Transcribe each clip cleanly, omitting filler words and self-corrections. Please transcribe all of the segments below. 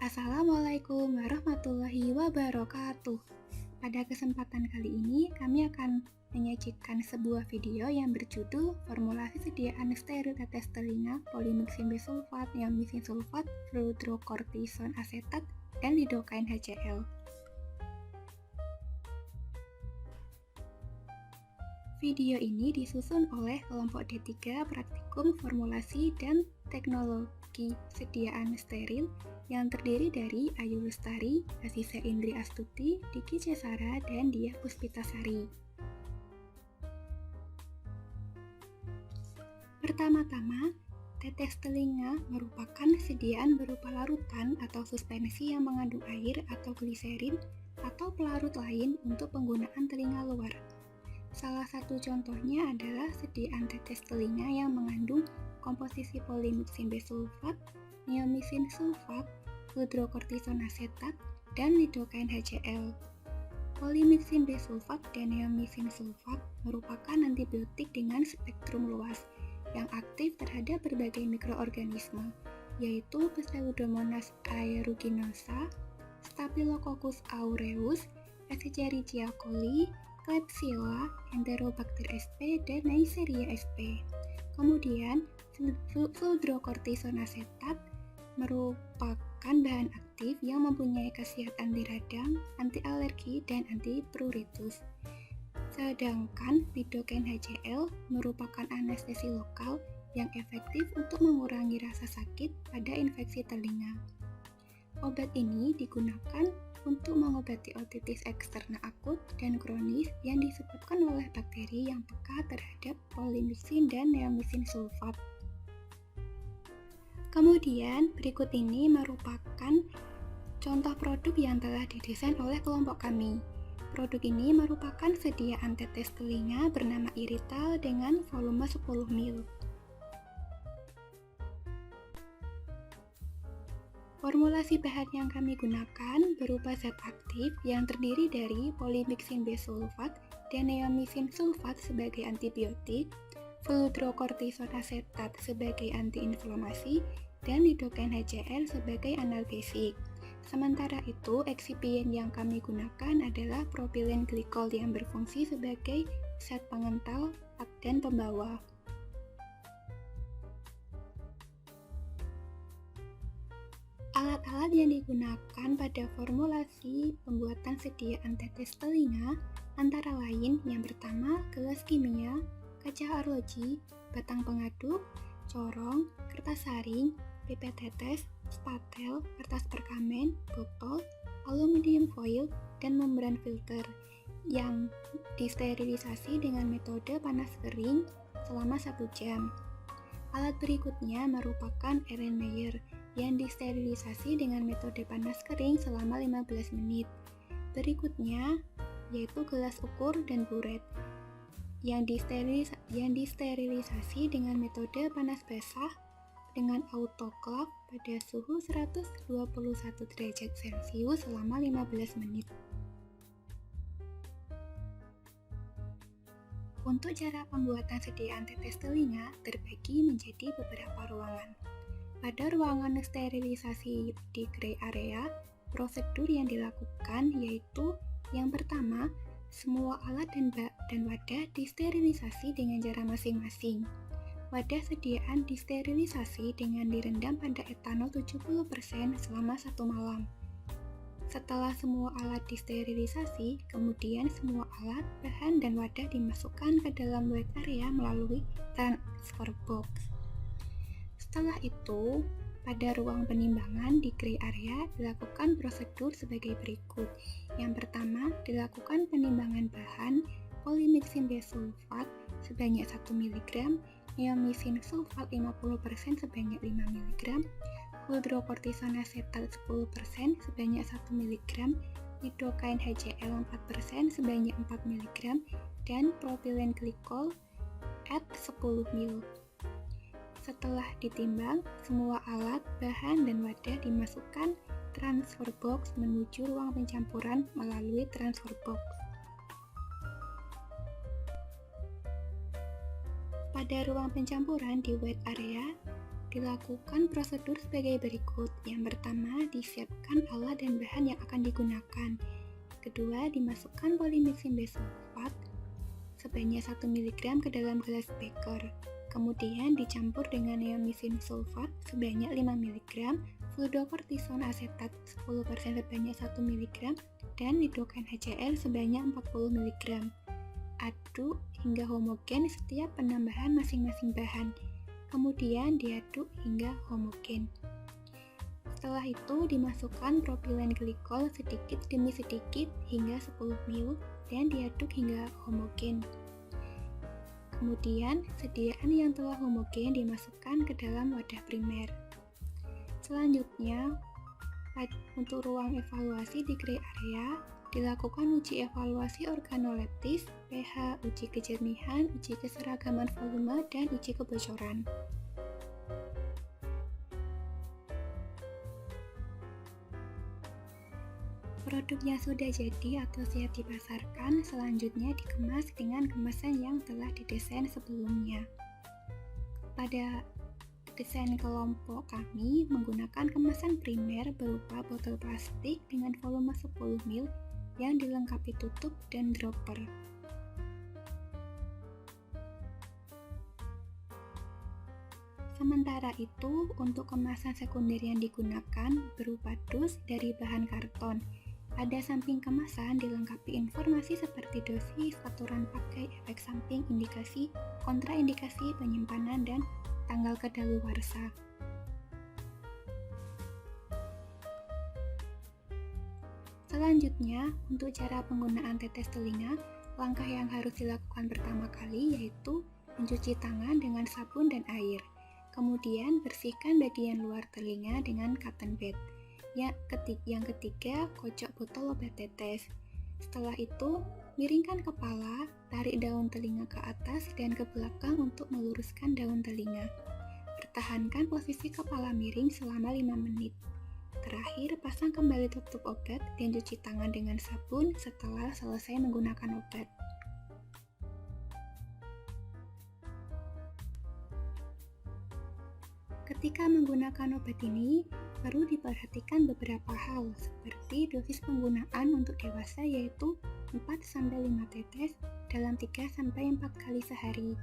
Assalamualaikum warahmatullahi wabarakatuh. Pada kesempatan kali ini, kami akan menyajikan sebuah video yang berjudul Formulasi Sediaan Steril Tetes Telinga Polymyxin Bisulfat, Neomycin Sulfat, Fludrocortisone Asetat, dan Lidocaine HCl. Video ini disusun oleh kelompok D3 Praktikum Formulasi dan Teknologi Sediaan Steril yang terdiri dari Ayu Lestari, Aziza Indri Astuti, Diki Cesara, dan Diah Puspitasari. Pertama-tama, tetes telinga merupakan sediaan berupa larutan atau suspensi yang mengandung air atau gliserin atau pelarut lain untuk penggunaan telinga luar. Salah satu contohnya adalah sediaan tetes telinga yang mengandung komposisi polymyxin bisulfat, neomycin sulfat, fludrocortisone asetat, dan lidocaine HCl. Polymyxin bisulfat dan neomycin sulfat merupakan antibiotik dengan spektrum luas yang aktif terhadap berbagai mikroorganisme, yaitu Pseudomonas aeruginosa, Staphylococcus aureus, Escherichia coli, Klebsiella, Enterobacter sp, dan Neisseria sp. Kemudian, fludrocortisone asetat merupakan bahan aktif yang mempunyai khasiat anti radang, anti alergi, dan anti pruritus. Sedangkan lidocaine HCl merupakan anestesi lokal yang efektif untuk mengurangi rasa sakit pada infeksi telinga. Obat ini digunakan untuk mengobati otitis eksterna akut dan kronis yang disebabkan oleh bakteri yang peka terhadap polymyxin dan neomycin sulfat. Kemudian, berikut ini merupakan contoh produk yang telah didesain oleh kelompok kami. Produk ini merupakan sediaan tetes telinga bernama Irital dengan volume 10 ml. Formulasi bahan yang kami gunakan berupa zat aktif yang terdiri dari polymyxin bisulfat dan neomycin sulfat sebagai antibiotik, fludrocortisone asetat sebagai antiinflamasi, dan lidocaine HCl sebagai analgesik. Sementara itu, eksipien yang kami gunakan adalah propylene glycol yang berfungsi sebagai zat pengental dan pembawa. Alat-alat yang digunakan pada formulasi pembuatan sediaan tetes telinga antara lain yang pertama gelas kimia, kaca arloji, batang pengaduk, corong, kertas saring, pipet tetes, spatel, kertas perkamen, botol, aluminium foil, dan membran filter yang disterilisasi dengan metode panas kering selama 1 jam. Alat berikutnya merupakan Erlenmeyer yang disterilisasi dengan metode panas kering selama 15 menit. Berikutnya yaitu gelas ukur dan buret yang disterilisasi dengan metode panas basah dengan autoclave pada suhu 121 derajat Celcius selama 15 menit. Untuk cara pembuatan sediaan tetes telinga terbagi menjadi beberapa ruangan. Pada ruangan sterilisasi di gray area, prosedur yang dilakukan yaitu yang pertama, semua alat dan wadah disterilisasi dengan cara masing-masing. Wadah sediaan disterilisasi dengan direndam pada etanol 70% selama 1 malam. Setelah semua alat disterilisasi, kemudian semua alat, bahan, dan wadah dimasukkan ke dalam wet area melalui transfer box. Setelah itu, pada ruang penimbangan di gray area dilakukan prosedur sebagai berikut. Yang pertama, dilakukan penimbangan bahan polymyxin bisulfat sebanyak 1 mg, neomycin sulfat 50% sebanyak 5 mg, fludrocortisone asetat 10% sebanyak 1 mg, lidocaine HCl 4% sebanyak 4 mg, dan propylene glycol at 10 ml. Setelah ditimbang, semua alat, bahan, dan wadah dimasukkan transfer box menuju ruang pencampuran melalui transfer box. Pada ruang pencampuran di wet area, Dilakukan prosedur sebagai berikut. Yang pertama, disiapkan alat dan bahan yang akan digunakan. Kedua, dimasukkan polimiksin B-sulfat sebanyak 1 mg ke dalam gelas beker. Kemudian dicampur dengan neomycin sulfat sebanyak 5 mg, fluodokortison asetat 10% sebanyak 1 mg, dan hidrogen HCl sebanyak 40 mg. Aduk hingga homogen setiap penambahan masing-masing bahan. Kemudian diaduk hingga homogen. Setelah itu dimasukkan propilen glikol sedikit demi sedikit hingga 10 ml dan diaduk hingga homogen. Kemudian sediaan yang telah homogen dimasukkan ke dalam wadah primer. Selanjutnya, untuk ruang evaluasi di gray area, dilakukan uji evaluasi organoleptis, pH, uji kejernihan, uji keseragaman volume, dan uji kebocoran. Produk yang sudah jadi atau siap dipasarkan selanjutnya dikemas dengan kemasan yang telah didesain sebelumnya. Pada desain kelompok kami menggunakan kemasan primer berupa botol plastik dengan volume 10 ml yang dilengkapi tutup dan dropper. Sementara itu, untuk kemasan sekunder yang digunakan berupa dus dari bahan karton. Pada samping kemasan dilengkapi informasi seperti dosis, aturan pakai, efek samping, indikasi, kontraindikasi, penyimpanan, dan tanggal kadaluarsa. Selanjutnya, untuk cara penggunaan tetes telinga, langkah yang harus dilakukan pertama kali yaitu mencuci tangan dengan sabun dan air. Kemudian bersihkan bagian luar telinga dengan cotton bed. Yang ketiga, kocok botol obat tetes. Setelah itu, miringkan kepala, tarik daun telinga ke atas dan ke belakang untuk meluruskan daun telinga. Pertahankan posisi kepala miring selama 5 menit. Terakhir, pasang kembali tutup obat dan cuci tangan dengan sabun setelah selesai menggunakan obat. Ketika menggunakan obat ini, perlu diperhatikan beberapa hal, seperti dosis penggunaan untuk dewasa yaitu 4-5 tetes dalam 3-4 kali sehari.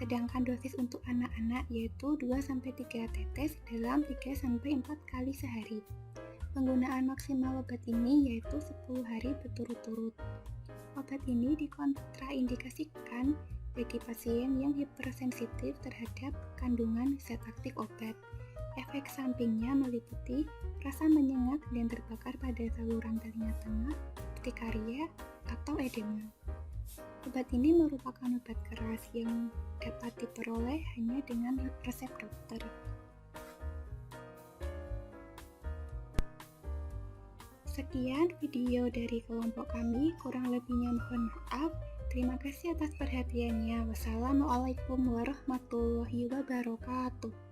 Sedangkan dosis untuk anak-anak yaitu 2-3 tetes dalam 3-4 kali sehari. Penggunaan maksimal obat ini yaitu 10 hari berturut-turut. Obat ini dikontraindikasikan bagi pasien yang hipersensitif terhadap kandungan zat aktif obat. Efek sampingnya meliputi rasa menyengat dan terbakar pada saluran telinga tengah, urtikaria, atau edema. Obat ini merupakan obat keras yang dapat diperoleh hanya dengan resep dokter. Sekian video dari kelompok kami, kurang lebihnya mohon maaf. Terima kasih atas perhatiannya. Wassalamualaikum warahmatullahi wabarakatuh.